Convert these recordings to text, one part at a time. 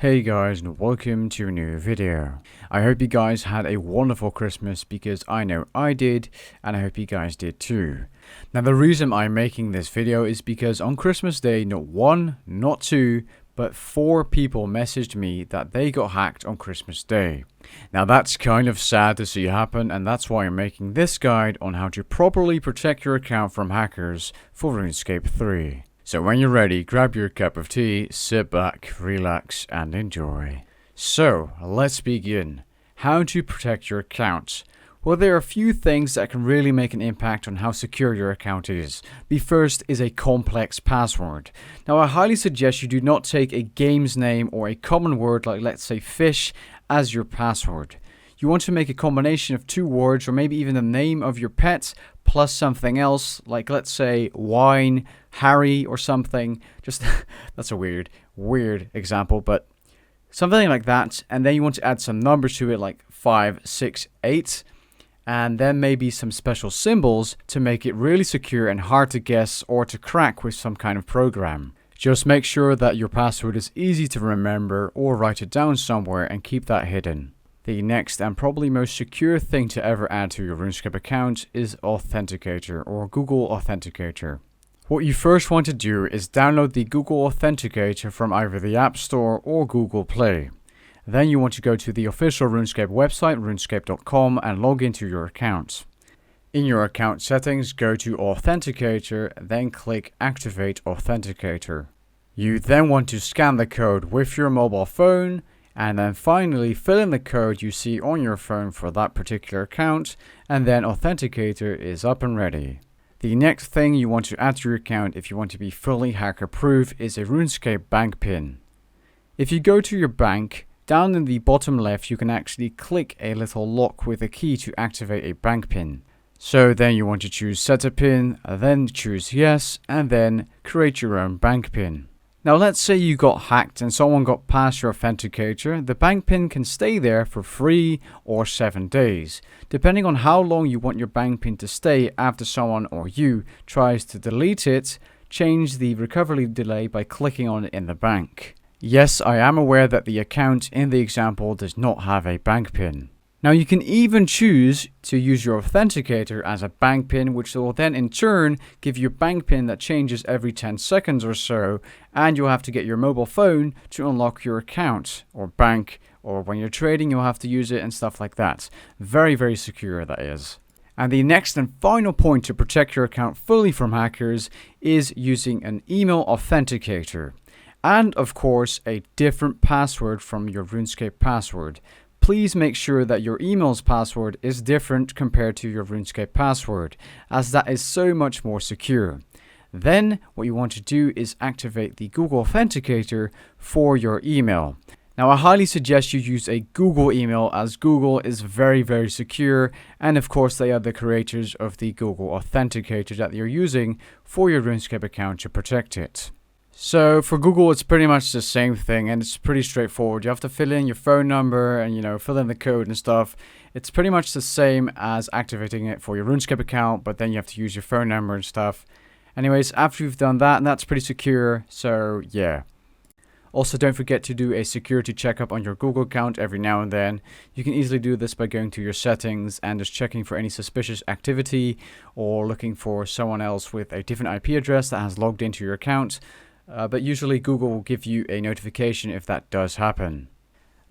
Hey guys, and welcome to a new video. I hope you guys had a wonderful Christmas because I know I did, and I hope you guys did too. Now the reason I'm making this video is because on Christmas Day, not one, not two, but 4 people messaged me that they got hacked on Christmas Day. Now that's kind of sad to see happen, and that's why I'm making this guide on how to properly protect your account from hackers for RuneScape 3. So when you're ready, grab your cup of tea, sit back, relax, and enjoy. So, let's begin. How to protect your account. Well, there are a few things that can really make an impact on how secure your account is. The first is a complex password. Now, I highly suggest you do not take a game's name or a common word like, let's say, fish as your password. You want to make a combination of 2 words or maybe even the name of your pet plus something else, like let's say wine, Harry or something. Just that's a weird example, but something like that. And then you want to add some numbers to it like 5, 6, 8. And then maybe some special symbols to make it really secure and hard to guess or to crack with some kind of program. Just make sure that your password is easy to remember or write it down somewhere and keep that hidden. The next and probably most secure thing to ever add to your RuneScape account is Authenticator or Google Authenticator. What you first want to do is download the Google Authenticator from either the App Store or Google Play. Then you want to go to the official RuneScape website, runescape.com, and log into your account. In your account settings, go to Authenticator, then click Activate Authenticator. You then want to scan the code with your mobile phone, and then finally fill in the code you see on your phone for that particular account, and then Authenticator is up and ready. The next thing you want to add to your account if you want to be fully hacker proof is a Runescape Bank Pin. If you go to your bank, down in the bottom left you can actually click a little lock with a key to activate a bank pin. So then you want to choose set a pin, then choose yes, and then create your own bank pin. Now let's say you got hacked and someone got past your authenticator. The bank pin can stay there for 3 or 7 days, depending on how long you want your bank pin to stay after someone or you tries to delete it. Change the recovery delay by clicking on it in the bank. Yes, I am aware that the account in the example does not have a bank pin. Now you can even choose to use your authenticator as a bank pin, which will then in turn give you a bank pin that changes every 10 seconds or so, and you'll have to get your mobile phone to unlock your account or bank, or when you're trading you'll have to use it and stuff like that. Very, very secure that is. And the next and final point to protect your account fully from hackers is using an email authenticator. And of course a different password from your RuneScape password. Please make sure that your email's password is different compared to your RuneScape password, as that is so much more secure. Then what you want to do is activate the Google Authenticator for your email. Now I highly suggest you use a Google email, as Google is very, very secure, and of course they are the creators of the Google Authenticator that you're using for your RuneScape account to protect it. So for Google, it's pretty much the same thing, and it's pretty straightforward. You have to fill in your phone number and, fill in the code and stuff. It's pretty much the same as activating it for your RuneScape account, but then you have to use your phone number and stuff. Anyways, after you've done that, and that's pretty secure, so yeah. Also, don't forget to do a security checkup on your Google account every now and then. You can easily do this by going to your settings and just checking for any suspicious activity or looking for someone else with a different IP address that has logged into your account. But usually Google will give you a notification if that does happen.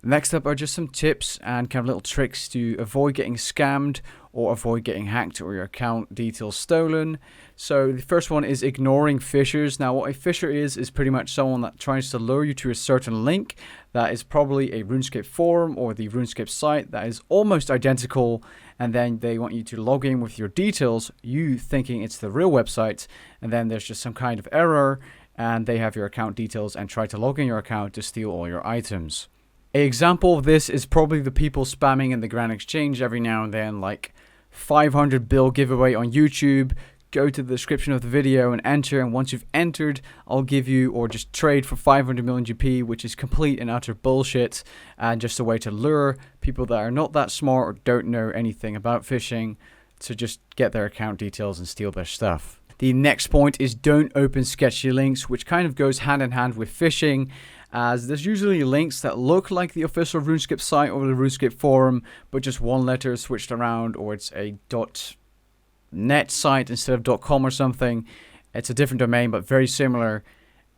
Next up are just some tips and kind of little tricks to avoid getting scammed or avoid getting hacked or your account details stolen. So the first one is ignoring phishers. Now what a phisher is pretty much someone that tries to lure you to a certain link that is probably a RuneScape forum or the RuneScape site that is almost identical, and then they want you to log in with your details, you thinking it's the real website, and then there's just some kind of error and they have your account details and try to log in your account to steal all your items. An example of this is probably the people spamming in the Grand Exchange every now and then, like 500 bill giveaway on YouTube. Go to the description of the video and enter, and once you've entered, I'll give you, or just trade for 500 million GP, which is complete and utter bullshit, and just a way to lure people that are not that smart or don't know anything about phishing to just get their account details and steal their stuff. The next point is don't open sketchy links, which kind of goes hand in hand with phishing. as there's usually links that look like the official RuneScape site or the RuneScape forum, but just one letter switched around, or it's a .net site instead of .com or something. It's a different domain, but very similar.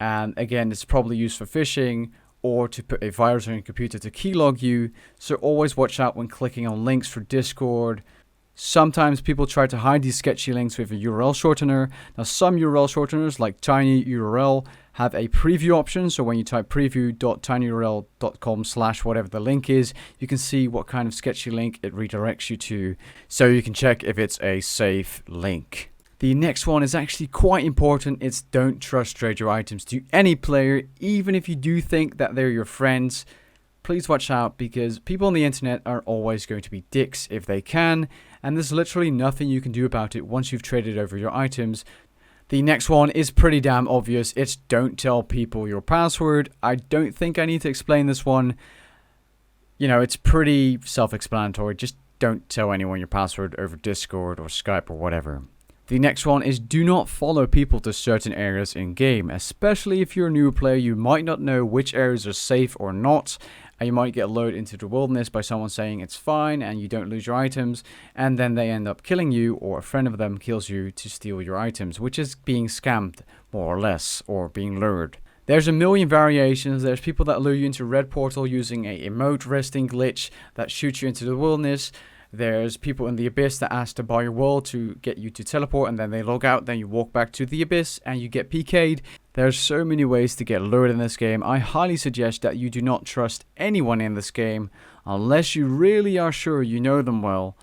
And again, it's probably used for phishing or to put a virus on your computer to keylog you. So always watch out when clicking on links for Discord. Sometimes people try to hide these sketchy links with a URL shortener. Now, some URL shorteners like tinyurl have a preview option. So when you type preview.tinyurl.com/ whatever the link is, you can see what kind of sketchy link it redirects you to, so you can check if it's a safe link. The next one is actually quite important. It's don't trust stranger items to any player, even if you do think that they're your friends. Please watch out, because people on the internet are always going to be dicks if they can, and there's literally nothing you can do about it once you've traded over your items. The next one is pretty damn obvious. It's don't tell people your password. I don't think I need to explain this one. You know, it's pretty self-explanatory. Just don't tell anyone your password over Discord or Skype or whatever. The next one is do not follow people to certain areas in game, especially if you're a new player. You might not know which areas are safe or not, and you might get lured into the wilderness by someone saying it's fine and you don't lose your items, and then they end up killing you, or a friend of them kills you to steal your items, which is being scammed, more or less, or being lured. There's a million variations. There's people that lure you into Red Portal using a emote resting glitch that shoots you into the wilderness. There's people in the Abyss that ask to buy your world to get you to teleport, and then they log out, then you walk back to the Abyss and you get PK'd. There's so many ways to get lured in this game. I highly suggest that you do not trust anyone in this game unless you really are sure you know them well.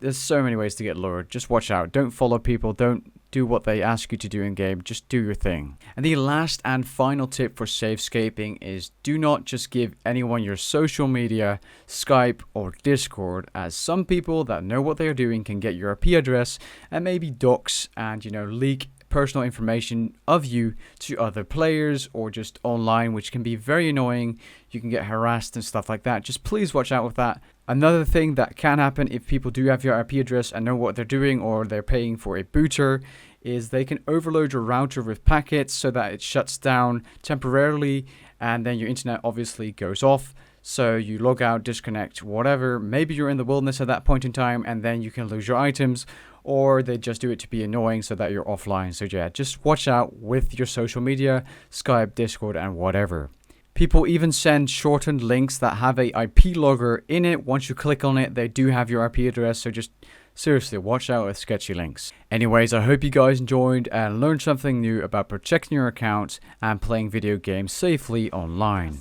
There's so many ways to get lured. Just watch out. Don't follow people. Don't do what they ask you to do in game. Just do your thing. And the last and final tip for safe scaping is do not just give anyone your social media, Skype or Discord, as some people that know what they are doing can get your IP address and maybe dox and, leak personal information of you to other players or just online, which can be very annoying. You can get harassed and stuff like that. Just please watch out with that. Another thing that can happen if people do have your IP address and know what they're doing, or they're paying for a booter, is they can overload your router with packets so that it shuts down temporarily, and then your internet obviously goes off. So you log out, disconnect, whatever. Maybe you're in the wilderness at that point in time, and then you can lose your items, or they just do it to be annoying so that you're offline. So yeah, just watch out with your social media, Skype, Discord, and whatever. People even send shortened links that have a IP logger in it. Once you click on it, they do have your IP address, so just seriously watch out with sketchy links. Anyways, I hope you guys enjoyed and learned something new about protecting your account and playing video games safely online.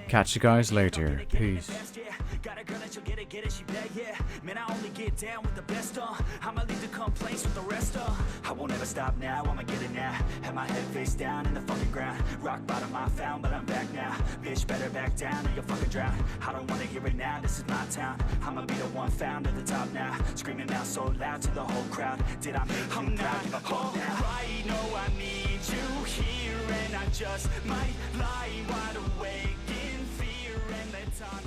Catch you guys later. Peace. Got a girl that you'll get it, she bad, yeah. Man, I only get down with the best, I'ma leave the complaints with the rest, I won't ever stop now, I'ma get it now. Have my head face down in the fucking ground. Rock bottom I found, but I'm back now. Bitch, better back down or you'll fucking drown. I don't wanna hear it now, this is my town. I'ma be the one found at the top now. Screaming out so loud to the whole crowd. Did I make you proud? Give a fuck now. Right, no, I need you here, and I just might lie wide awake in fear and let time